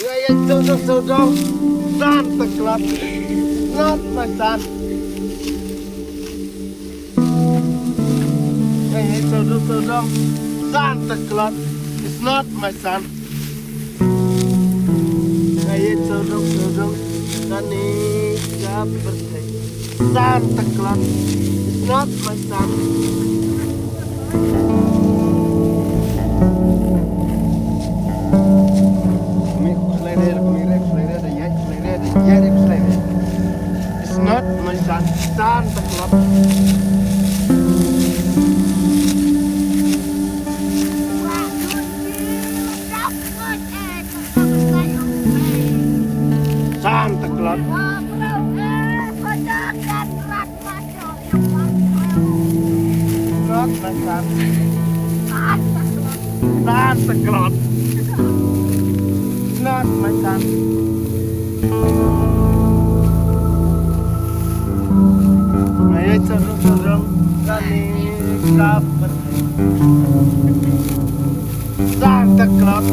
So, Santa Claus, not my son. Hey, so, Santa Claus is not my son. Hey, so, Sunny birthday. Santa Claus is not my son. It's not my son, Santa Claus. Santa Claus. Not my son. Santa Claus. Not my son. Ayo sorong kami kapan Santa Claus.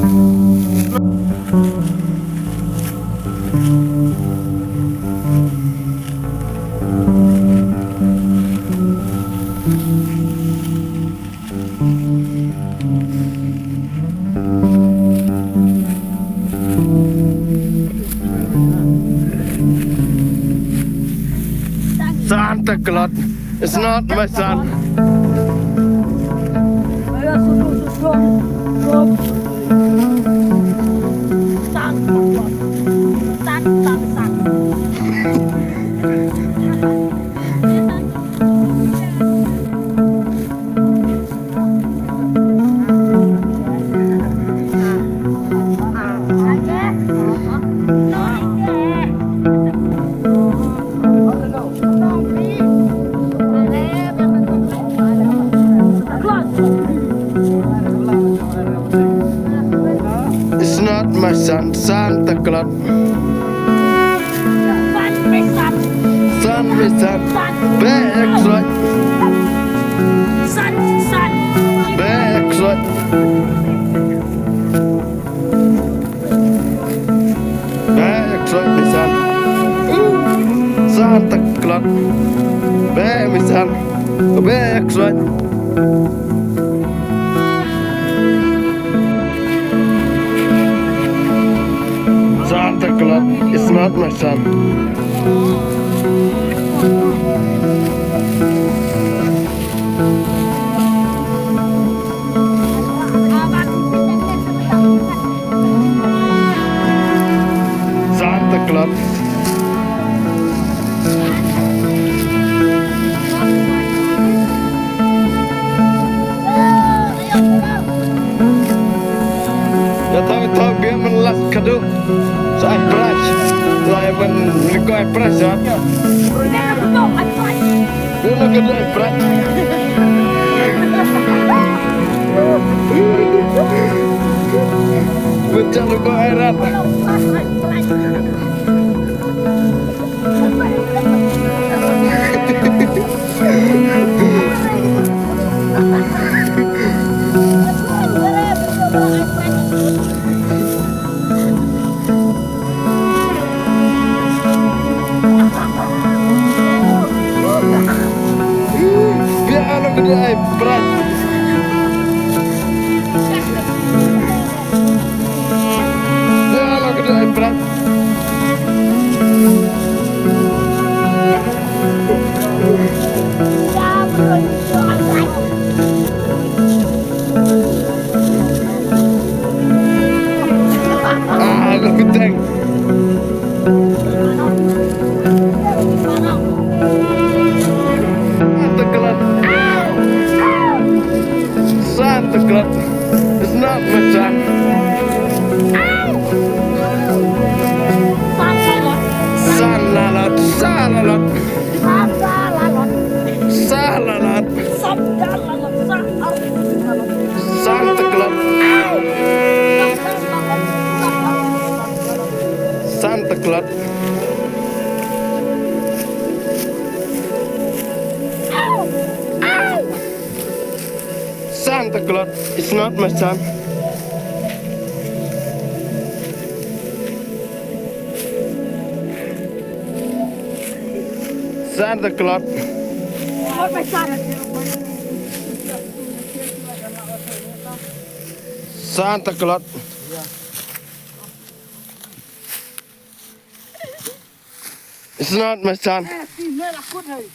Santa Claus is not my son. It's not my son, Santa Claus. Son, my son, backslide. Backslide. Backslide, my son. Santa Claus. Back, my son. Backslide. Santa Claus is not my son. Santa Claus. Ya tahu dia menelas kado. Saya beras, saya menikah beras ya. Dulu kedua beras. Bencana ke airat. Kedua berat. Kalau kedua berat. Aku gede. Santa Claus is not my son. Salalat, salalat, salalat, Santa Claus, Santa Claus. Santa Claus is not my son. Santa Claus. Ôi mày sao? Santa Claus. It's not my son. Tìm nơi là cút rồi.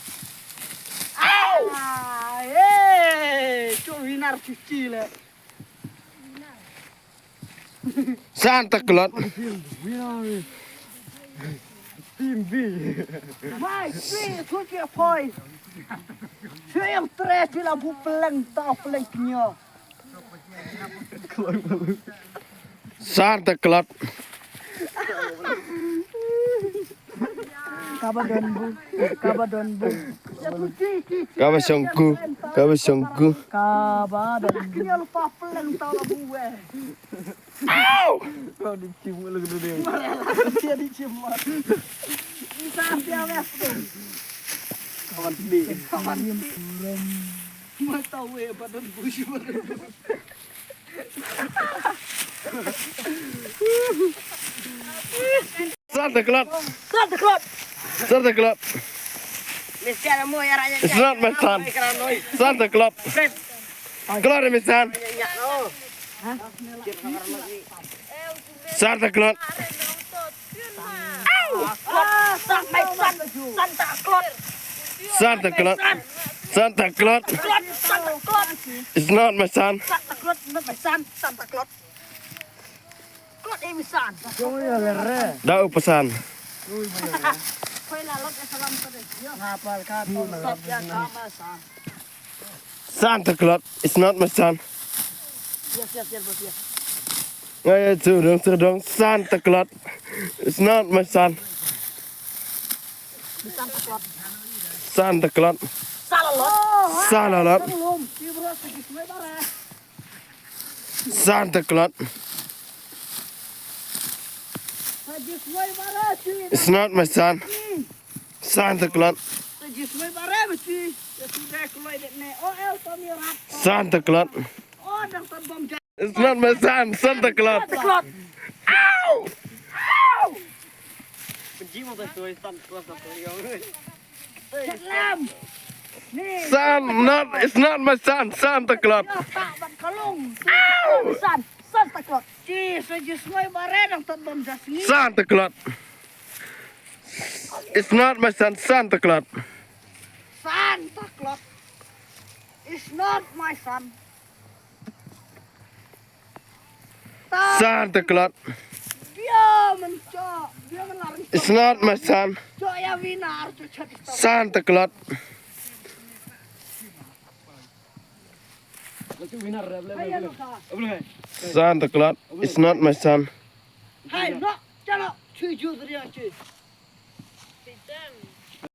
Ê, chỗ vì nào chi lệ. Santa Claus. Mai, tuy thuốc kia phôi. Chứ em tre chỉ là vụ pleng tao pleng nhờ. Santa Claus. Kabadon bu. Kabadon bu. Kabasongku. Kabasongku. Kabadon. Kini lupa pleng tao là bu we. Ow! Kau dicium lu gede dia. Dia dicium. Bisa dia wes tuh. Kawan di. Kawan di. Mau tahu we badan busi badan. Santa Claus. Santa Claus. Santa Claus. Mestiara mo ya raja. It's not my son. Santa Claus. Claus my son. Santa Claus. Santa Claus. Santa Claus. Santa Claus. Santa Claus. It's not my son. Santa Claus not my son. Santa Claus. Claus em son. Dah pesan. Kau lalat salam tadi. Hafal kau. Ya sama san. Santa Claus. It's not my son. Siap bos ya. Ngay tudung Santa Claus. It's not my son. Santa Claus. Santa Claus. Salalot. Salalot. Belum. Tibro sedikit mai bare. Santa Claus. Sedikit mai bare cuy. It's not my son. Santa Claus. Sedikit mai bare cuy. Ya sudah keluar ne. Oh el tomirat. Santa Claus. Oh dah terbom. It's not my son. Santa Claus. Santa Claus. Ow! Benci mau tuh Santa Claus apa Selam. Nih. Son, not. It's not my son. Santa Claus. Ya tak ban kalung. San Santa Claus. Ci sedikit mai bare dah terbom jasni. Santa Claus. It's not my son. Santa Claus. Santa Claus is not my son. Santa Claus. Dia mencok, dia menari. It's not my son. Cok ya winar, cok Santa Claus. Santa Claus. It's not my son. Hai, no, chalo, cuy dia cuy.